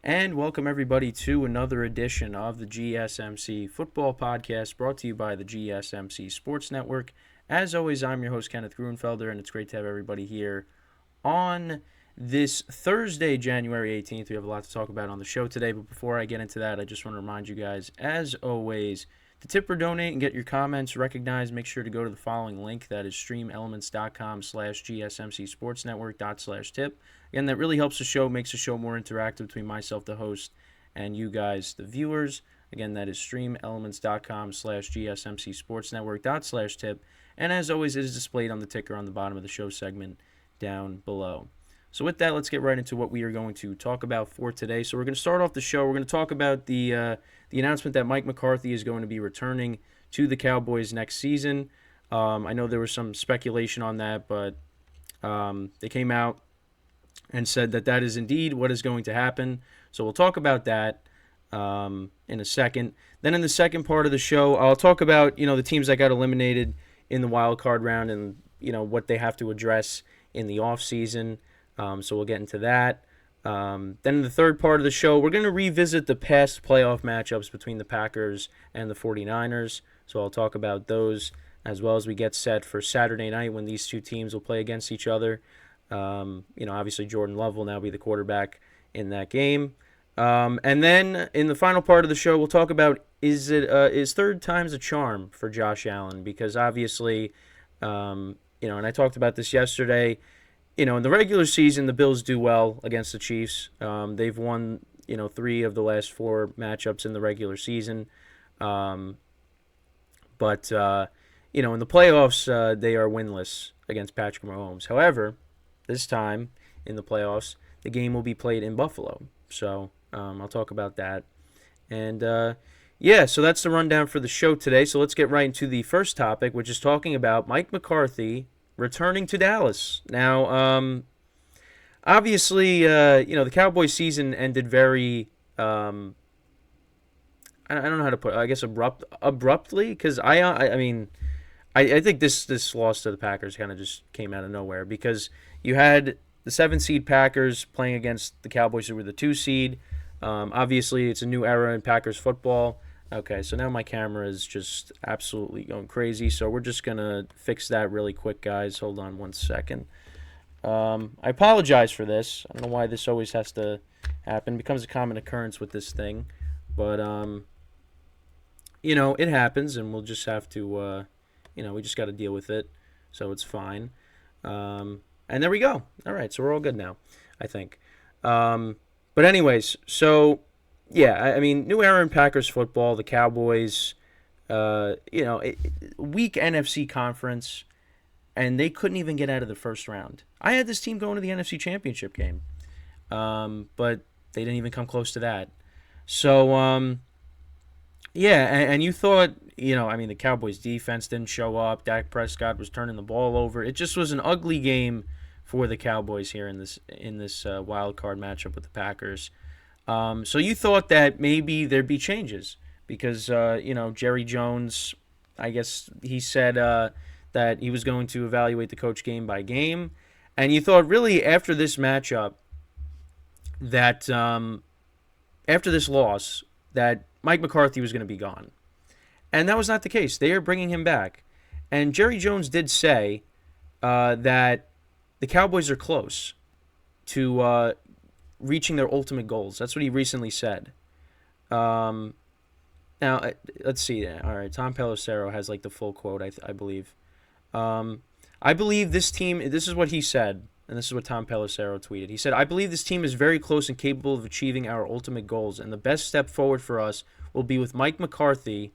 And welcome everybody to another edition of the GSMC Football Podcast brought to you by the GSMC Sports Network. As always, I'm your host, Kenneth Grunfelder, and it's great to have everybody here on this Thursday, January 18th. We have a lot to talk about on the show today, but before I get into that, I just want to remind you guys, as always, to tip or donate and get your comments recognized, make sure to go to the following link. That is streamelements.com/gsmcsportsnetwork./tip. Again, that really helps the show, makes the show more interactive between myself, the host, and you guys, the viewers. Again, that is streamelements.com/gsmcsportsnetwork./tip. And as always, it is displayed on the ticker on the bottom of the show segment down below. So with that, let's get right into what we are going to talk about for today. So we're going to start off the show. We're going to talk about the announcement that Mike McCarthy is going to be returning to the Cowboys next season. I know there was some speculation on that, but they came out and said that that is indeed what is going to happen. So we'll talk about that in a second. Then in the second part of the show, I'll talk about the teams that got eliminated in the wild card round and what they have to address in the offseason. So we'll get into that. Then in the third part of the show, we're going to revisit the past playoff matchups between the Packers and the 49ers. So I'll talk about those as well as we get set for Saturday night when these two teams will play against each other. Obviously Jordan Love will now be the quarterback in that game. And then in the final part of the show, we'll talk about is third time's a charm for Josh Allen, because obviously, and I talked about this yesterday. In the regular season, the Bills do well against the Chiefs. They've won, 3 of the last 4 matchups in the regular season. But in the playoffs, they are winless against Patrick Mahomes. However, this time in the playoffs, the game will be played in Buffalo. So I'll talk about that. And, so that's the rundown for the show today. So let's get right into the first topic, which is talking about Mike McCarthy returning to Dallas. Now, obviously, the Cowboys season ended very, I don't know how to put it, I guess abruptly, because I think this loss to the Packers kind of just came out of nowhere, because you had the 7-seed Packers playing against the Cowboys, who were the 2-seed. Obviously, it's a new era in Packers football. Okay, so now my camera is just absolutely going crazy, so we're just going to fix that really quick, guys. Hold on one second. I apologize for this. I don't know why this always has to happen. It becomes a common occurrence with this thing. But, it happens, and we'll just have to, we just got to deal with it, so it's fine. And there we go. All right, so we're all good now, I think. But anyways, so... yeah, new era in Packers football. The Cowboys, weak NFC conference, and they couldn't even get out of the first round. I had this team going to the NFC Championship game, but they didn't even come close to that. So, and you thought, the Cowboys defense didn't show up. Dak Prescott was turning the ball over. It just was an ugly game for the Cowboys here in this wild card matchup with the Packers. So you thought that maybe there'd be changes because, Jerry Jones, I guess he said that he was going to evaluate the coach game by game. And you thought really after this matchup that after this loss that Mike McCarthy was going to be gone. And that was not the case. They are bringing him back. And Jerry Jones did say that the Cowboys are close to reaching their ultimate goals. That's what he recently said. Now, let's see. All right, Tom Pelissero has the full quote, I believe. I believe this team, this is what he said, and this is what Tom Pelissero tweeted. He said, I believe this team is very close and capable of achieving our ultimate goals, and the best step forward for us will be with Mike McCarthy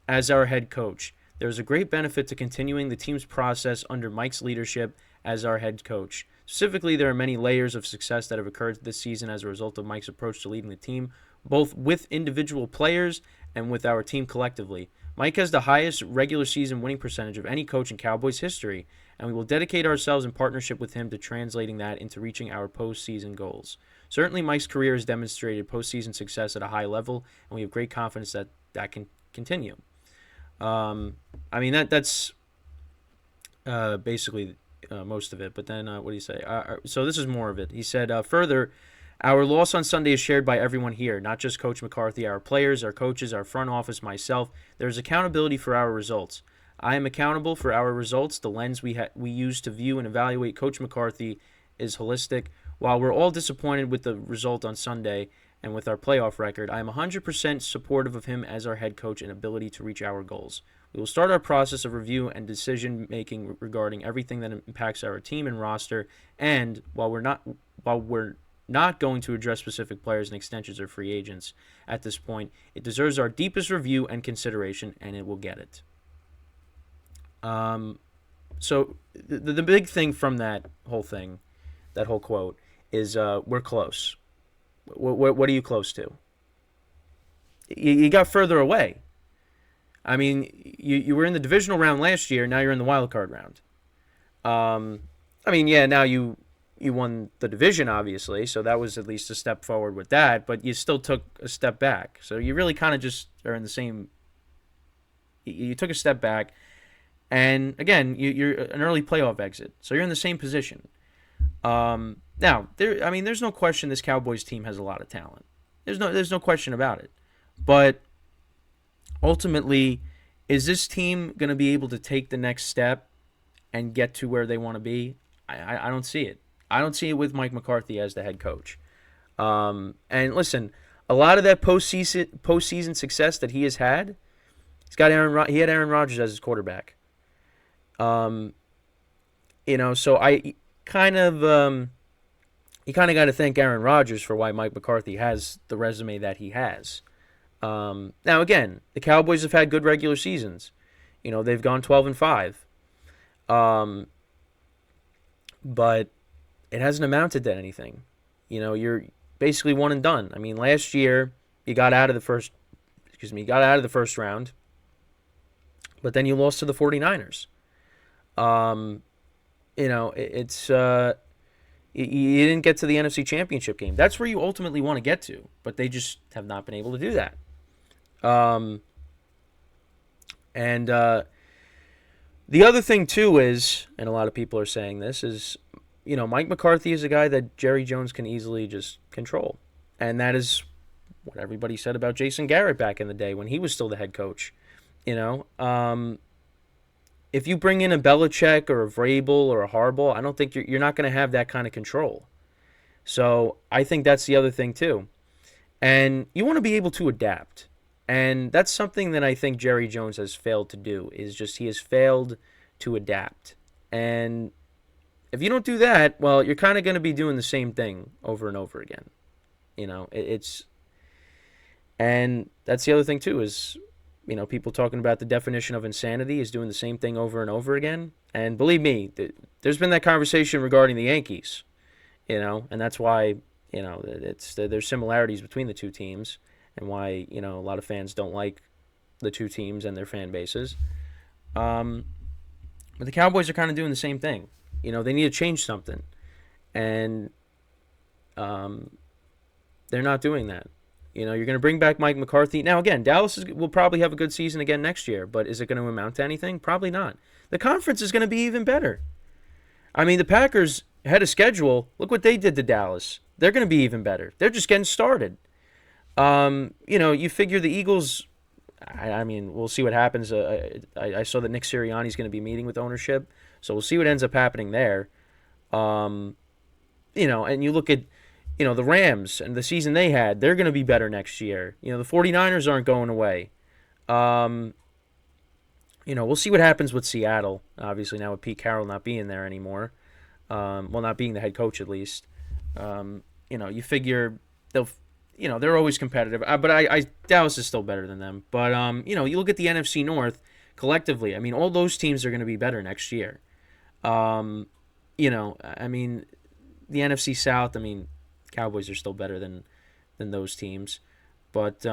as our head coach. There is a great benefit to continuing the team's process under Mike's leadership as our head coach. Specifically, there are many layers of success that have occurred this season as a result of Mike's approach to leading the team, both with individual players and with our team collectively. Mike has the highest regular season winning percentage of any coach in Cowboys history, and we will dedicate ourselves in partnership with him to translating that into reaching our postseason goals. Certainly, Mike's career has demonstrated postseason success at a high level, and we have great confidence that that can continue. That's basically most of it. But then what do you say? So this is more of it. He said, further, Our loss on Sunday is shared by everyone here, not just Coach McCarthy, our players, our coaches, our front office, myself. There's accountability for our results. I am accountable for our results. The lens we use to view and evaluate Coach McCarthy is holistic. While we're all disappointed with the result on Sunday and with our playoff record, I am 100% supportive of him as our head coach and ability to reach our goals. We will start our process of review and decision making regarding everything that impacts our team and roster. And while we're not going to address specific players and extensions or free agents at this point, it deserves our deepest review and consideration, and it will get it. So the big thing from that whole thing, that whole quote, is we're close. What are you close to? You got further away. I mean, you were in the divisional round last year. Now you're in the wild card round. I mean, yeah, now you won the division, obviously, so that was at least a step forward with that, but you still took a step back. So you really kind of just are in the same. You took a step back, and again, you're an early playoff exit, so you're in the same position. Now, there's no question this Cowboys team has a lot of talent. There's no question about it. But ultimately, is this team going to be able to take the next step and get to where they want to be? I don't see it. I don't see it with Mike McCarthy as the head coach. And listen, a lot of that postseason success that he has had, he had Aaron Rodgers as his quarterback. So I kind of you kind of got to thank Aaron Rodgers for why Mike McCarthy has the resume that he has. Now again, the Cowboys have had good regular seasons. They've gone 12-5. But it hasn't amounted to anything. You're basically one and done. I mean, last year you got out of the first round, but then you lost to the 49ers. You didn't get to the NFC Championship game. That's where you ultimately want to get to, but they just have not been able to do that. The other thing, too, is, and a lot of people are saying this, is, Mike McCarthy is a guy that Jerry Jones can easily just control. And that is what everybody said about Jason Garrett back in the day when he was still the head coach. If you bring in a Belichick or a Vrabel or a Harbaugh, I don't think you're not going to have that kind of control. So I think that's the other thing, too. And you want to be able to adapt. And that's something that I think Jerry Jones has failed to do, is just he has failed to adapt. And if you don't do that, well, you're kind of going to be doing the same thing over and over again. And that's the other thing, too, is, people talking about the definition of insanity is doing the same thing over and over again. And believe me, there's been that conversation regarding the Yankees, and that's why, there's similarities between the two teams. And why, a lot of fans don't like the two teams and their fan bases. But the Cowboys are kind of doing the same thing. They need to change something. And they're not doing that. You're going to bring back Mike McCarthy. Now, again, Dallas will probably have a good season again next year. But is it going to amount to anything? Probably not. The conference is going to be even better. I mean, the Packers ahead of schedule, look what they did to Dallas. They're going to be even better. They're just getting started. You figure the Eagles, I mean, we'll see what happens. I saw that Nick Sirianni's going to be meeting with ownership, so we'll see what ends up happening there. And you look at, the Rams and the season they had, they're going to be better next year. The 49ers aren't going away. We'll see what happens with Seattle, obviously, now with Pete Carroll not being there anymore. Not being the head coach, at least. You figure they're always competitive, but Dallas is still better than them. But you look at the NFC North collectively. I mean, all those teams are going to be better next year. The NFC South. I mean, Cowboys are still better than those teams, but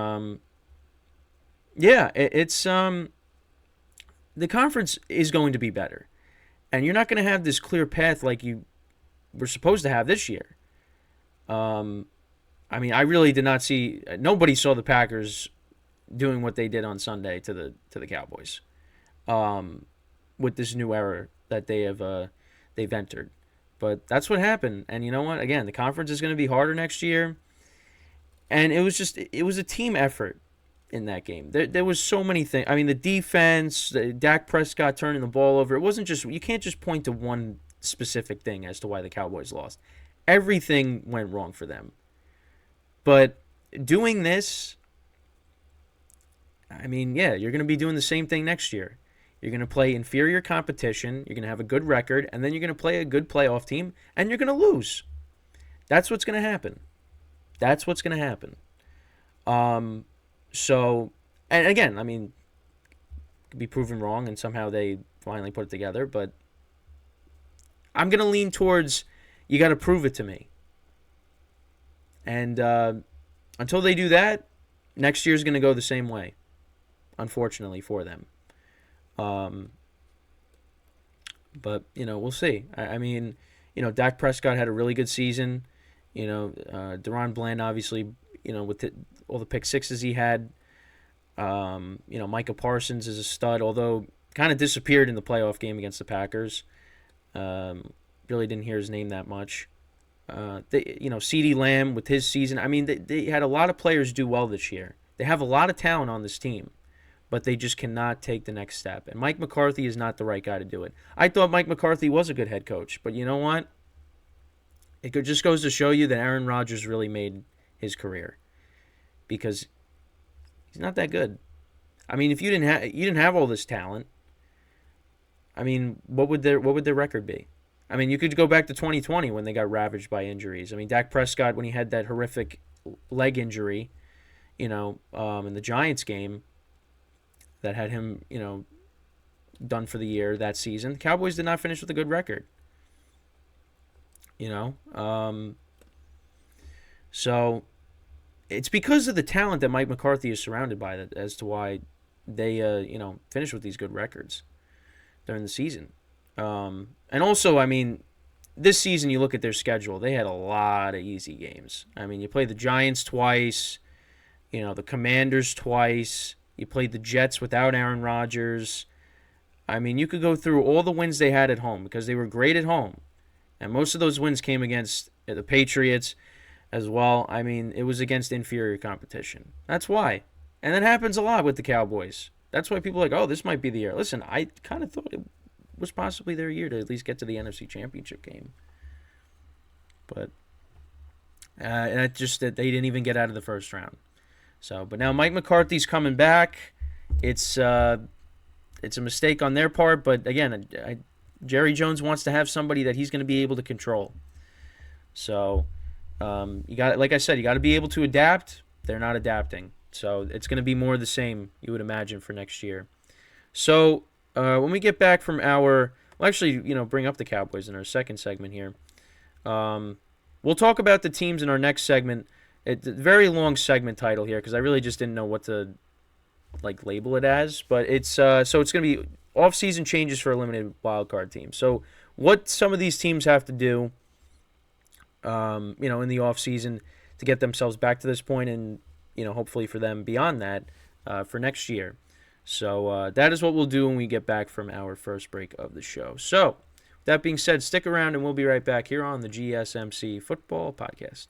it's the conference is going to be better, and you're not going to have this clear path like you were supposed to have this year. I really did not see. Nobody saw the Packers doing what they did on Sunday to the Cowboys, with this new era that they've entered. But that's what happened. And you know what? Again, the conference is going to be harder next year. And it was a team effort in that game. There was so many things. I mean, the defense, Dak Prescott turning the ball over. It wasn't just, you can't just point to one specific thing as to why the Cowboys lost. Everything went wrong for them. But doing this, I mean, yeah, you're going to be doing the same thing next year. You're going to play inferior competition. You're going to have a good record. And then you're going to play a good playoff team. And you're going to lose. That's what's going to happen. That's what's going to happen. So, and again, I mean, could be proven wrong and somehow they finally put it together. But I'm going to lean towards you got to prove it to me. And until they do that, next year's going to go the same way, unfortunately for them. But, you know, we'll see. I mean, you know, Dak Prescott had a really good season. You know, Deron Bland, obviously, you know, with all the pick sixes he had. You know, Micah Parsons is a stud, although kind of disappeared in the playoff game against the Packers. Really didn't hear his name that much. You know, CeeDee Lamb with his season. I mean, they had a lot of players do well this year. They have a lot of talent on this team, but they just cannot take the next step. And Mike McCarthy is not the right guy to do it. I thought Mike McCarthy was a good head coach, but you know what? It just goes to show you that Aaron Rodgers really made his career because he's not that good. I mean, if you didn't have all this talent, I mean, what would their record be? I mean, you could go back to 2020 when they got ravaged by injuries. I mean, Dak Prescott, when he had that horrific leg injury, you know, in the Giants game that had him, you know, done for the year that season, the Cowboys did not finish with a good record. You know, so it's because of the talent that Mike McCarthy is surrounded by that as to why they, you know, finish with these good records during the season. And also, I mean, this season you look at their schedule, they had a lot of easy games. I mean, you played the Giants twice, you know, the Commanders twice, you played the Jets without Aaron Rodgers. I mean, you could go through all the wins they had at home because they were great at home. And most of those wins came against the Patriots as well. I mean, it was against inferior competition. That's why. And that happens a lot with the Cowboys. That's why people are like, oh, this might be the year. Listen, I kind of thought it was possibly their year to at least get to the NFC Championship game. But and just that they didn't even get out of the first round. So, but now Mike McCarthy's coming back. It's a mistake on their part, but again, Jerry Jones wants to have somebody that he's going to be able to control. So, you got, like I said, you got to be able to adapt. They're not adapting, so it's going to be more of the same, you would imagine, for next year. So, when we get back from we'll actually, you know, bring up the Cowboys in our second segment here. We'll talk about the teams in our next segment. It's a very long segment title here because I really just didn't know what to like label it as, but it's so it's going to be off-season changes for eliminated wildcard teams. So what some of these teams have to do, you know, in the off-season to get themselves back to this point and, you know, hopefully for them beyond that for next year. So that is what we'll do when we get back from our first break of the show. So that being said, stick around and we'll be right back here on the GSMC Football Podcast.